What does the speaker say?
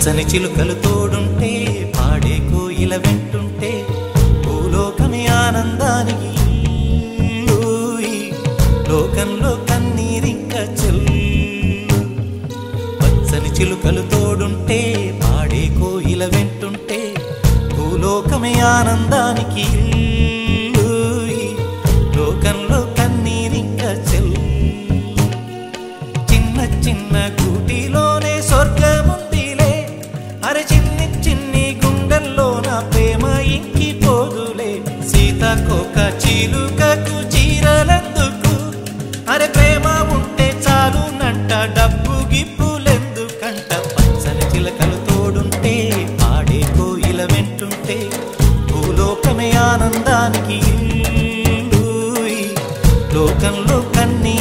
పచ్చని చిలుకలు తోడుంటే పాడే కోయిల వెంటుంటే భూలోకమే ఆనందానికి లోకంలో కన్నీరింక చెల్లు పచ్చని చిలుకలు తోడుంటే పాడే కోయిల వెంటుంటే భూలోకమే ఆనందానికి లోకంలో కన్నీరింక చెల్లు చిన్న చిన్న గూటిలోనే స్వర్గముందిలే అరే చిన్ని చిన్ని గుండెల్లో నా ప్రేమ ఇంకిపోదులే సీతాకోక చిలుకకు చీరలందుకు అరే ప్రేమ ఉంటే చాలునంట డబ్బు గిప్పులెందుకంట పచ్చని చిలకలు తోడుంటే పాడే కోయిల వెంటుంటే భూలోకమే ఆనందానికి లోకంలో కన్నీ